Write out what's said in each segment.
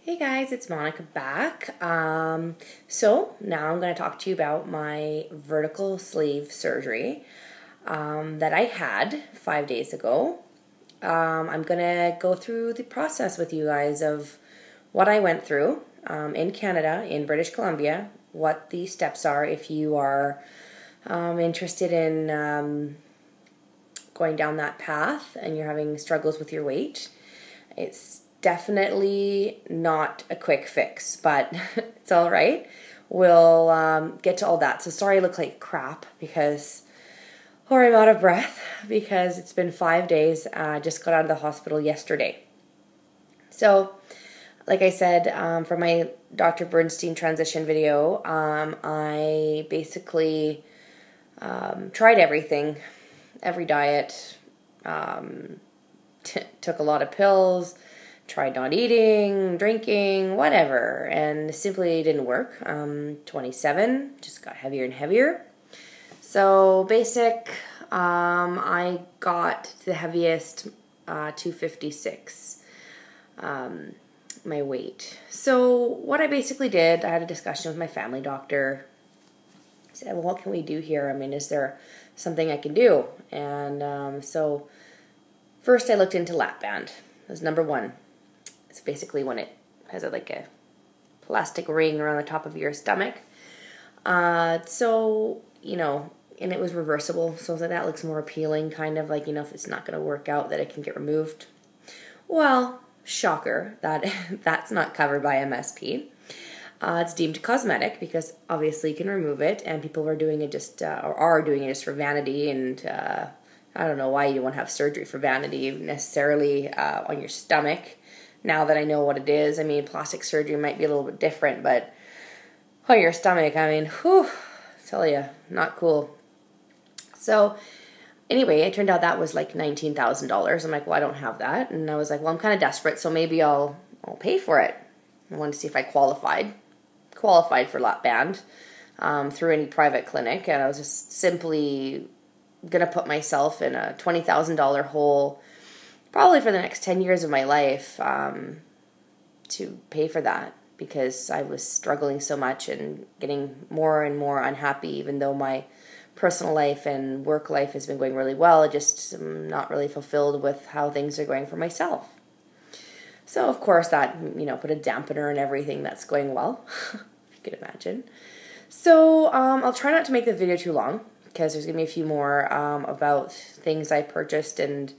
Hey guys, it's Monica back. So now I'm going to talk to you about my vertical sleeve surgery that I had 5 days ago. I'm going to go through the process with you guys of what I went through in Canada, in British Columbia, what the steps are if you are interested in going down that path and you're having struggles with your weight. It's definitely not a quick fix, but it's all right. We'll get to all that. So sorry I look like crap or I'm out of breath because it's been 5 days. I just got out of the hospital yesterday. So like I said, for my Dr. Bernstein transition video, I basically tried everything, every diet, took a lot of pills, tried not eating, drinking, whatever, and simply didn't work. 27, just got heavier and heavier. So basic, I got the heaviest 256, my weight. So what I basically did, I had a discussion with my family doctor. I said, well, what can we do here? I mean, is there something I can do? And so first I looked into lap band. That's number one. It's basically when it has like a plastic ring around the top of your stomach. So, and it was reversible. So that looks more appealing, kind of like, if it's not going to work out, that it can get removed. Well, shocker, that's not covered by MSP. It's deemed cosmetic because obviously you can remove it, and people are doing it just for vanity, and I don't know why you want to have surgery for vanity necessarily on your stomach. Now that I know what it is, I mean, plastic surgery might be a little bit different, but on your stomach, I mean, whew, I tell you, not cool. So anyway, it turned out that was like $19,000. I'm like, well, I don't have that. And I was like, well, I'm kind of desperate, so maybe I'll pay for it. I wanted to see if I qualified for lap band through any private clinic, and I was just simply going to put myself in a $20,000 hole probably for the next 10 years of my life to pay for that, because I was struggling so much and getting more and more unhappy, even though my personal life and work life has been going really well. I just am not really fulfilled with how things are going for myself. So of course that, put a dampener on everything that's going well, if you could imagine. So I'll try not to make the video too long, because there's going to be a few more about things I purchased and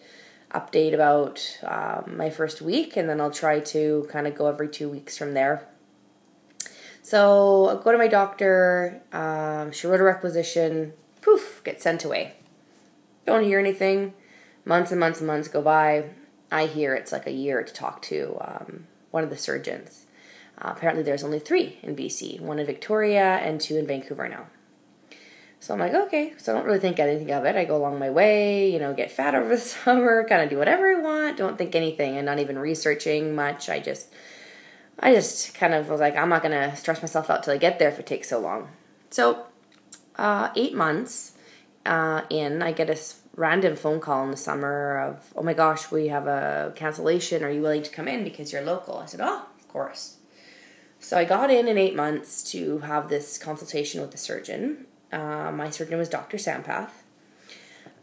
update about my first week, and then I'll try to kind of go every 2 weeks from there. So I'll go to my doctor, she wrote a requisition, poof, get sent away. Don't hear anything. Months and months and months go by. I hear it's like a year to talk to one of the surgeons. Apparently there's only 3 in BC, 1 in Victoria and 2 in Vancouver now. So I'm like, okay, so I don't really think anything of it. I go along my way, get fat over the summer, kind of do whatever I want, don't think anything, and not even researching much. I just kind of was like, I'm not going to stress myself out till I get there if it takes so long. So 8 months in, I get a random phone call in the summer of, oh my gosh, we have a cancellation. Are you willing to come in because you're local? I said, oh, of course. So I got in 8 months to have this consultation with the surgeon. My surgeon was Dr. Sampath.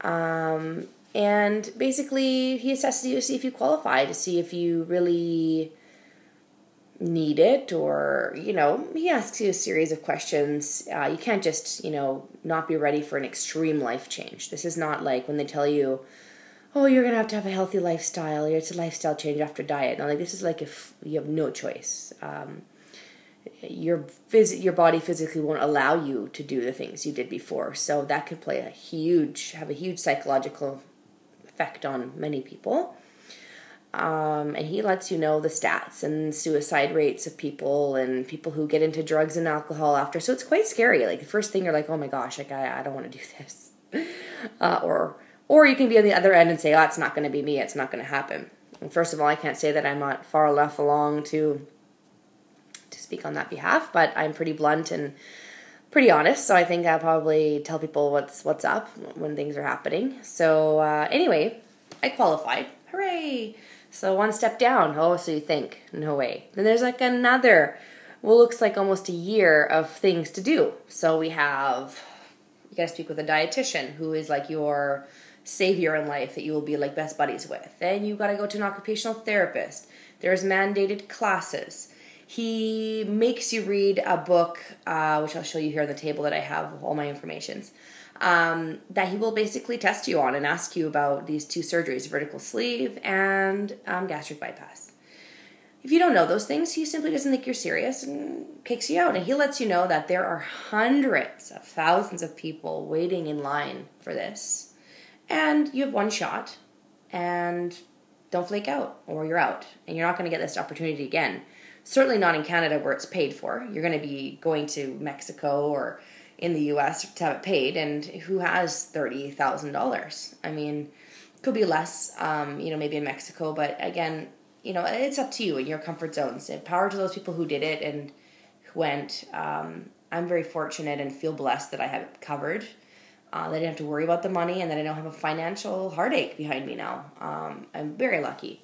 And basically he assesses you to see if you qualify, to see if you really need it, or, he asks you a series of questions. You can't just, not be ready for an extreme life change. This is not like when they tell you, oh, you're going to have a healthy lifestyle, or it's a lifestyle change after diet. No, like this is like if you have no choice. Your body physically won't allow you to do the things you did before. So that could have a huge psychological effect on many people. And he lets you know the stats and suicide rates of people and people who get into drugs and alcohol after. So it's quite scary. Like the first thing you're like, oh my gosh, like I don't want to do this. Or you can be on the other end and say, oh, it's not going to be me. It's not going to happen. And first of all, I can't say that I'm not far enough along to speak on that behalf, but I'm pretty blunt and pretty honest, so I think I'll probably tell people what's up when things are happening. So anyway, I qualified. Hooray! So one step down. Oh, so you think, no way. Then there's like another, well, looks like almost a year of things to do. So we have, you got to speak with a dietitian who is like your savior in life that you will be like best buddies with. Then you got to go to an occupational therapist. There's mandated classes. He makes you read a book, which I'll show you here on the table that I have all my informations, that he will basically test you on and ask you about these two surgeries, vertical sleeve and gastric bypass. If you don't know those things, he simply doesn't think you're serious and kicks you out. And he lets you know that there are hundreds of thousands of people waiting in line for this. And you have one shot, and don't flake out or you're out. And you're not going to get this opportunity again. Certainly not in Canada where it's paid for. You're going to be going to Mexico or in the U.S. to have it paid, and who has $30,000? I mean, it could be less, maybe in Mexico, but again, it's up to you in your comfort zones. And power to those people who did it and who went. I'm very fortunate and feel blessed that I have it covered. That I didn't have to worry about the money and that I don't have a financial heartache behind me now. I'm very lucky.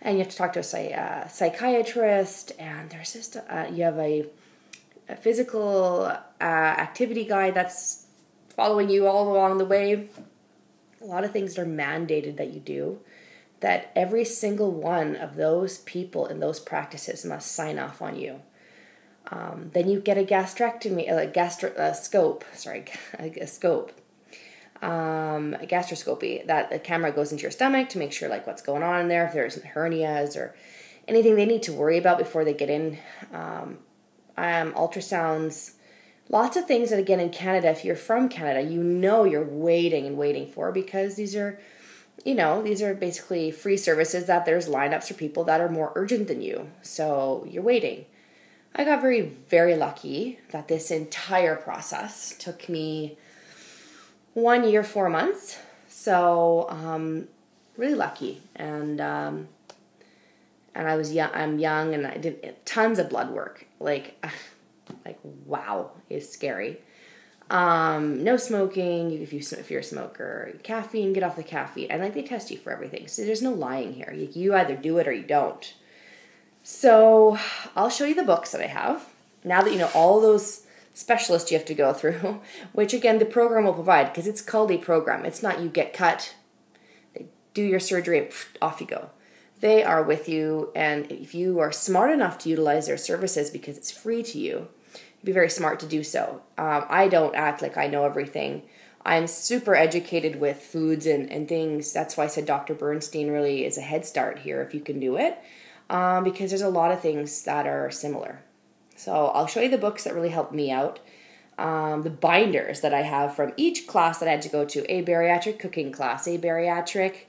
And you have to talk to a psychiatrist, and there's just, you have a physical activity guide that's following you all along the way. A lot of things are mandated that you do, that every single one of those people in those practices must sign off on you. Then you get a gastroscopy, that a camera goes into your stomach to make sure like what's going on in there, if there's hernias or anything they need to worry about before they get in. Ultrasounds, lots of things that again in Canada, if you're from Canada, you're waiting for, because these are basically free services that there's lineups for people that are more urgent than you. So you're waiting. I got very, very lucky that this entire process took me 1 year, 4 months. So, really lucky. And I was young, I'm young, and I did tons of blood work. Like wow, it's scary. No smoking, if you're a smoker, caffeine, get off the caffeine. And they test you for everything. So there's no lying here. You either do it or you don't. So I'll show you the books that I have. Now that you know all those specialists you have to go through, which again the program will provide, because it's called a program. It's not you get cut, they do your surgery, and off you go. They are with you, and if you are smart enough to utilize their services because it's free to you, you'd be very smart to do so. I don't act like I know everything. I'm super educated with foods and things. That's why I said Dr. Bernstein really is a head start here if you can do it. Because there's a lot of things that are similar. So I'll show you the books that really helped me out. The binders that I have from each class that I had to go to. A bariatric cooking class, a bariatric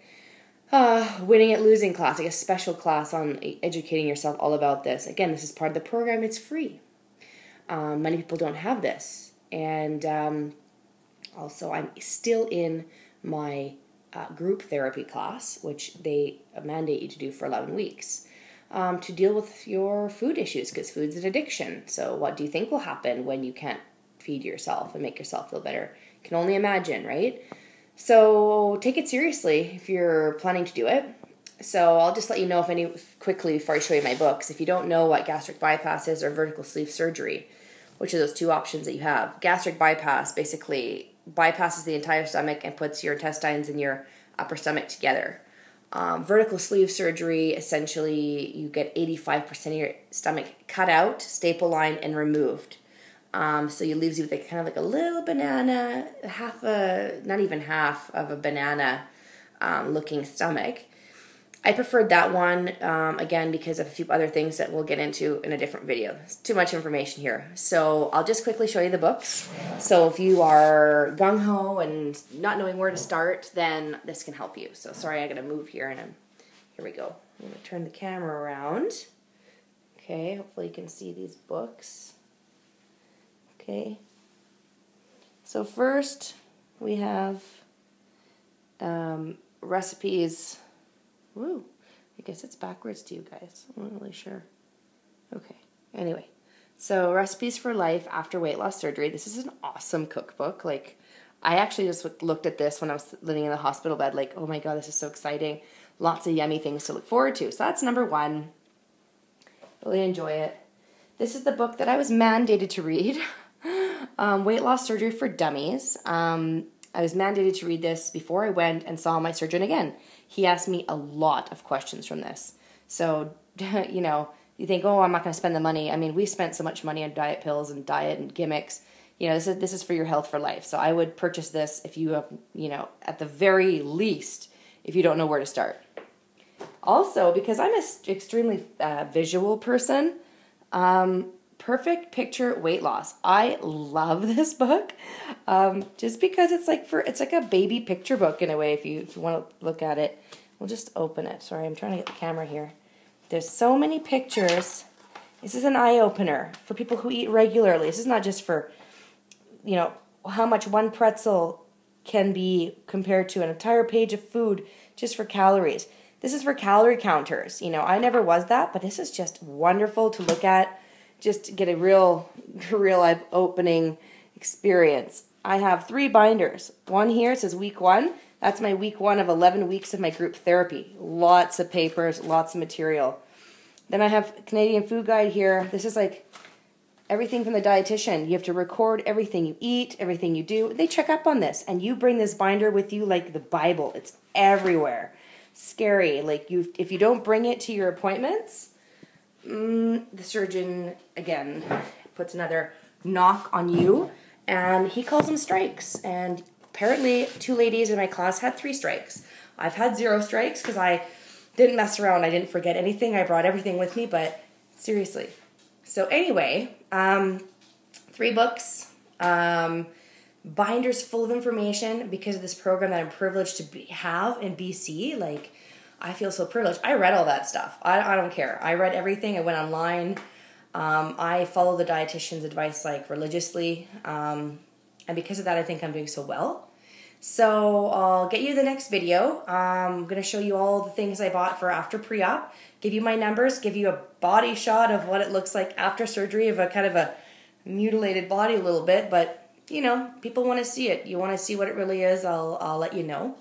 winning at losing class, like a special class on educating yourself all about this. Again, this is part of the program. It's free. Many people don't have this. And also I'm still in my group therapy class, which they mandate you to do for 11 weeks. To deal with your food issues, because food's an addiction. So what do you think will happen when you can't feed yourself and make yourself feel better? You can only imagine, right? So take it seriously if you're planning to do it. So I'll just let you know quickly before I show you my books. If you don't know what gastric bypass is or vertical sleeve surgery, which are those two options that you have. Gastric bypass basically bypasses the entire stomach and puts your intestines and your upper stomach together. Vertical sleeve surgery, essentially you get 85% of your stomach cut out, staple line, and removed. So it leaves you with kind of like a little banana, not even half of a banana looking stomach. I preferred that one, again, because of a few other things that we'll get into in a different video. It's too much information here. So I'll just quickly show you the books. So if you are gung-ho and not knowing where to start, then this can help you. So sorry, I got to move here, and here we go. I'm going to turn the camera around. Okay, hopefully you can see these books. Okay. So first, we have recipes. Woo, I guess it's backwards to you guys. I'm not really sure. Okay, anyway. So, Recipes for Life After Weight Loss Surgery. This is an awesome cookbook. I actually just looked at this when I was living in the hospital bed, oh my god, this is so exciting. lots of yummy things to look forward to. So that's number 1. Really enjoy it. This is the book that I was mandated to read. Weight Loss Surgery for Dummies. I was mandated to read this before I went and saw my surgeon again. He asked me a lot of questions from this. So, you know, you think, oh, I'm not going to spend the money. I mean, we spent so much money on diet pills and diet and gimmicks. You know, this is for your health for life. So I would purchase this if you have, you know, at the very least, if you don't know where to start. Also, because I'm an extremely visual person, Perfect Picture Weight Loss. I love this book, just because it's like a baby picture book in a way. If you want to look at it, we'll just open it. Sorry, I'm trying to get the camera here. There's so many pictures. This is an eye opener for people who eat regularly. This is not just for, you know, how much one pretzel can be compared to an entire page of food just for calories. This is for calorie counters. You know, I never was that, but this is just wonderful to look at. Just to get a real eye-opening experience. I have 3 binders. One here says week 1. That's my week 1 of 11 weeks of my group therapy. Lots of papers, lots of material. Then I have Canadian Food Guide here. This is like everything from the dietitian. You have to record everything you eat, everything you do. They check up on this, and you bring this binder with you like the Bible. It's everywhere. Scary. Like if you don't bring it to your appointments, the surgeon, again, puts another knock on you, and he calls them strikes. And apparently 2 ladies in my class had 3 strikes. I've had 0 strikes because I didn't mess around. I didn't forget anything. I brought everything with me, but seriously. So anyway, 3 books, binders full of information because of this program that I'm privileged to have in BC. Like, I feel so privileged. I read all that stuff. I don't care. I read everything. I went online. I follow the dietitian's advice like religiously. And because of that, I think I'm doing so well. So I'll get you the next video. I'm going to show you all the things I bought for after pre-op, give you my numbers, give you a body shot of what it looks like after surgery of a kind of a mutilated body a little bit. But, you know, people want to see it. You want to see what it really is, I'll let you know.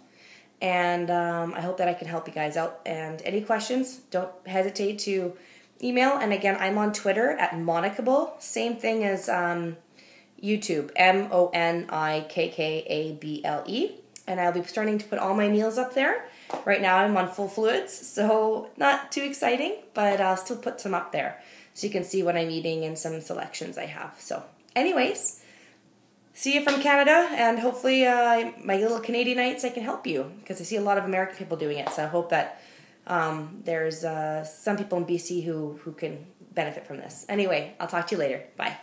And I hope that I can help you guys out. And any questions, don't hesitate to email. And again, I'm on Twitter at Monikable. Same thing as YouTube, MONIKKABLE. And I'll be starting to put all my meals up there. Right now I'm on full fluids, so not too exciting, but I'll still put some up there so you can see what I'm eating and some selections I have. So anyways, see you from Canada, and hopefully my little Canadianites, I can help you because I see a lot of American people doing it. So I hope that there's some people in BC who can benefit from this. Anyway, I'll talk to you later. Bye.